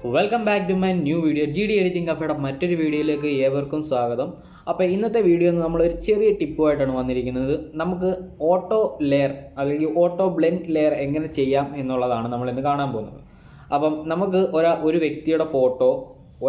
Welcome back to my new video. GD editing കഫേയുടെ മറ്റൊരു വീഡിയോയിലേക്ക് ഏവർക്കും സ്വാഗതം. അപ്പോൾ ഇന്നത്തെ വീഡിയോ നമ്മളൊരു ചെറിയ ടിപ്പുമായിട്ടാണ് വന്നിരിക്കുന്നത്. നമുക്ക് ഓട്ടോ ലെയർ അല്ലെങ്കിൽ ഓട്ടോ ബ്ലെൻഡ് ലെയർ എങ്ങനെ ചെയ്യാം എന്നുള്ളതാണ് നമ്മളിന്ന് കാണാൻ പോകുന്നത്. അപ്പം നമുക്ക് ഒരു വ്യക്തിയുടെ ഫോട്ടോ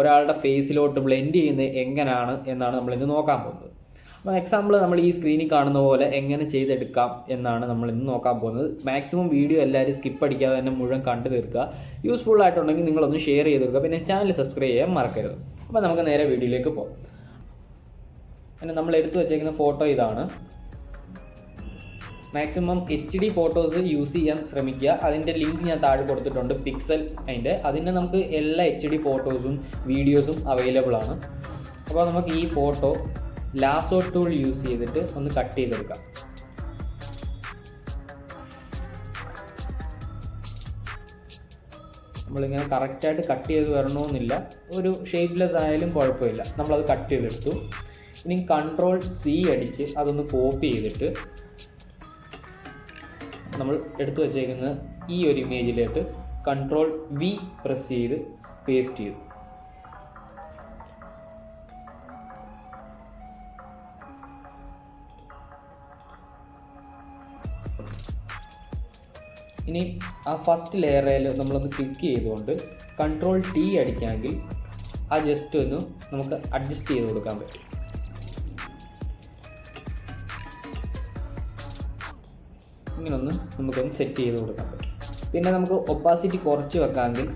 ഒരാളുടെ ഫേസിലോട്ട് ബ്ലെൻഡ് ചെയ്യുന്നത് എങ്ങനെയാണ് എന്നാണ് നമ്മളിന്ന് നോക്കാൻ പോകുന്നത്. അപ്പോൾ എക്സാമ്പിൾ നമ്മൾ ഈ സ്ക്രീനിൽ കാണുന്ന പോലെ എങ്ങനെ ചെയ്തെടുക്കാം എന്നാണ് നമ്മൾ ഇന്ന് നോക്കാൻ പോകുന്നത്. മാക്സിമം വീഡിയോ എല്ലാവരും സ്കിപ്പ് അടിക്കാതെ തന്നെ മുഴുവൻ കണ്ടു തീർക്കുക. യൂസ്ഫുൾ ആയിട്ടുണ്ടെങ്കിൽ നിങ്ങളൊന്ന് ഷെയർ ചെയ്ത് തീർക്കുക. പിന്നെ ചാനൽ സബ്സ്ക്രൈബ് ചെയ്യാൻ മറക്കരുത്. അപ്പോൾ നമുക്ക് നേരെ വീഡിയോയിലേക്ക് പോകാം. പിന്നെ നമ്മൾ എടുത്തു വെച്ചേക്കുന്ന ഫോട്ടോ ഇതാണ്. മാക്സിമം HD ഫോട്ടോസ് യൂസ് ചെയ്യാൻ ശ്രമിക്കുക. അതിൻ്റെ ലിങ്ക് ഞാൻ താഴെ കൊടുത്തിട്ടുണ്ട്, പിക്സൽ അതിൻ്റെ നമുക്ക് എല്ലാ HD ഫോട്ടോസും വീഡിയോസും അവൈലബിൾ ആണ്. അപ്പോൾ നമുക്ക് ഈ ഫോട്ടോ ലാസോ ടൂൾ യൂസ് ചെയ്തിട്ട് ഒന്ന് കട്ട് ചെയ്തെടുക്കാം. നമ്മളിങ്ങനെ കറക്റ്റായിട്ട് കട്ട് ചെയ്ത് വരണമെന്നില്ല, ഒരു ഷേപ്പ്ലെസ് ആയാലും കുഴപ്പമില്ല. നമ്മളത് കട്ട് ചെയ്തെടുത്തു. ഇനി Ctrl+C അടിച്ച് അതൊന്ന് കോപ്പി ചെയ്തിട്ട് നമ്മൾ എടുത്തു വച്ചേക്കുന്ന ഈ ഒരു ഇമേജിലേക്ക് Ctrl+V പ്രസ് ചെയ്ത് പേസ്റ്റ് ചെയ്തു. ഇനി ആ ഫസ്റ്റ് ലെയറിൽ നമ്മളൊന്ന് ക്ലിക്ക് ചെയ്തുകൊണ്ട് Ctrl+T അടിക്കാമെങ്കിൽ ആ ജസ്റ്റ് ഒന്ന് നമുക്ക് അഡ്ജസ്റ്റ് ചെയ്ത് കൊടുക്കാൻ പറ്റും. ഇങ്ങനൊന്ന് നമുക്കൊന്ന് സെറ്റ് ചെയ്ത് കൊടുക്കാൻ പറ്റും. പിന്നെ നമുക്ക് ഒപ്പാസിറ്റി കുറച്ച് വെക്കാമെങ്കിൽ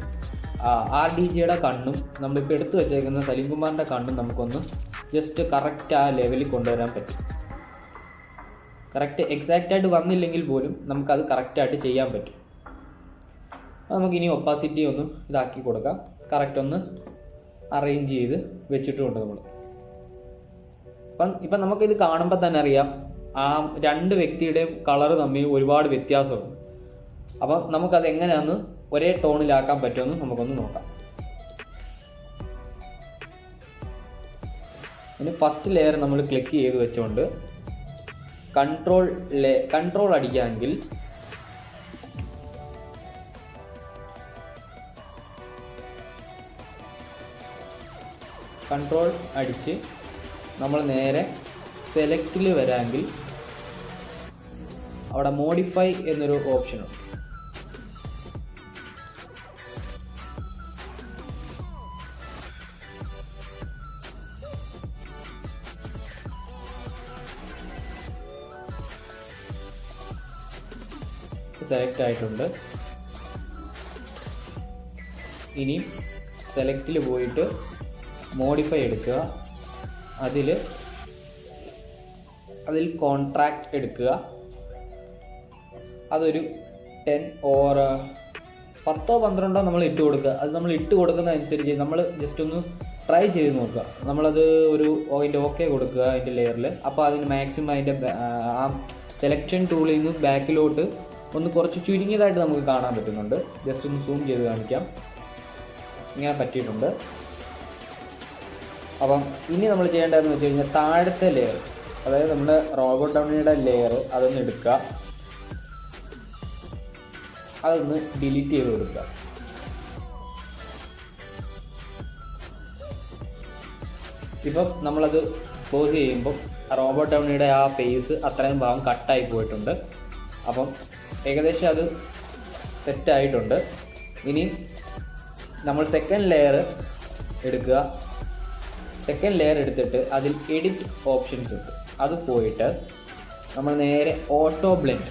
RDJയുടെ കണ്ണും നമ്മളിപ്പോൾ എടുത്തു വെച്ചേക്കുന്ന സലീംകുമാറിൻ്റെ കണ്ണും നമുക്കൊന്ന് ജസ്റ്റ് കറക്റ്റ് ആ ലെവലിൽ കൊണ്ടുവരാൻ പറ്റും. കറക്റ്റ് എക്സാക്റ്റായിട്ട് വന്നില്ലെങ്കിൽ പോലും നമുക്കത് കറക്റ്റായിട്ട് ചെയ്യാൻ പറ്റും. നമുക്കിനി ഒപ്പാസിറ്റി ഒന്ന് ഇതാക്കി കൊടുക്കാം. കറക്റ്റ് ഒന്ന് അറേഞ്ച് ചെയ്ത് വെച്ചിട്ടുമുണ്ട് നമ്മൾ. ഇപ്പം നമുക്കിത് കാണുമ്പോൾ തന്നെ അറിയാം ആ രണ്ട് വ്യക്തിയുടെയും കളറ് തമ്മിൽ ഒരുപാട് വ്യത്യാസമുണ്ട്. അപ്പം നമുക്കത് എങ്ങനെയാണെന്ന് ഒരേ ടോണിലാക്കാൻ പറ്റുമെന്ന് നമുക്കൊന്ന് നോക്കാം. ഇനി ഫസ്റ്റ് ലെയർ നമ്മൾ ക്ലിക്ക് ചെയ്ത് വെച്ചുകൊണ്ട് കൺട്രോൾ അടിക്കാമെങ്കിൽ കൺട്രോൾ അടിച്ച് നമ്മൾ നേരെ സെലക്റ്റിൽ വരാമെങ്കിൽ അവിടെ മോഡിഫൈ എന്നൊരു ഓപ്ഷനുണ്ട്. സെലക്ട് ആയിട്ടുണ്ട്. ഇനി സെലക്റ്റിൽ പോയിട്ട് മോഡിഫൈ എടുക്കുക. അതിൽ കോൺട്രാക്റ്റ് എടുക്കുക. അതൊരു 10 or 10-12 നമ്മൾ ഇട്ട് കൊടുക്കുക. അത് നമ്മൾ ഇട്ട് കൊടുക്കുന്നതനുസരിച്ച് നമ്മൾ ജസ്റ്റ് ഒന്ന് ട്രൈ ചെയ്ത് നോക്കുക. നമ്മളത് അതിൻ്റെ ഓക്കെ കൊടുക്കുക അതിൻ്റെ ലെയറിൽ. അപ്പോൾ അതിന് മാക്സിമം അതിൻ്റെ ആ സെലക്ഷൻ ടൂളിൽ നിന്ന് ബാക്കിലോട്ട് ഒന്ന് കുറച്ച് ചുരുങ്ങിയതായിട്ട് നമുക്ക് കാണാൻ പറ്റുന്നുണ്ട്. ജസ്റ്റ് ഒന്ന് സൂം ചെയ്ത് കാണിക്കാം. ഇങ്ങനെ പറ്റിയിട്ടുണ്ട്. അപ്പം ഇനി നമ്മൾ ചെയ്യേണ്ടതെന്ന് വെച്ച് കഴിഞ്ഞാൽ താഴത്തെ ലെയർ, അതായത് നമ്മുടെ റോബോട്ട് ഡൗണിയുടെ ലെയർ അതൊന്ന് എടുക്കുക. അതൊന്ന് ഡിലീറ്റ് ചെയ്ത് കൊടുക്കുക. ഇപ്പം നമ്മളത് ക്ലോസ് ചെയ്യുമ്പോൾ റോബോട്ട് ഡൗണിയുടെ ആ ഫേസ് അത്രയും ഭാഗം കട്ടായി പോയിട്ടുണ്ട്. അപ്പം ഏകദേശം അത് സെറ്റായിട്ടുണ്ട്. ഇനി നമ്മൾ സെക്കൻഡ് ലെയർ എടുക്കുക. സെക്കൻഡ് ലെയർ എടുത്തിട്ട് അതിൽ എഡിറ്റ് ഓപ്ഷൻസ് ഉണ്ട്. അത് പോയിട്ട് നമ്മൾ നേരെ ഓട്ടോ ബ്ലെൻഡ്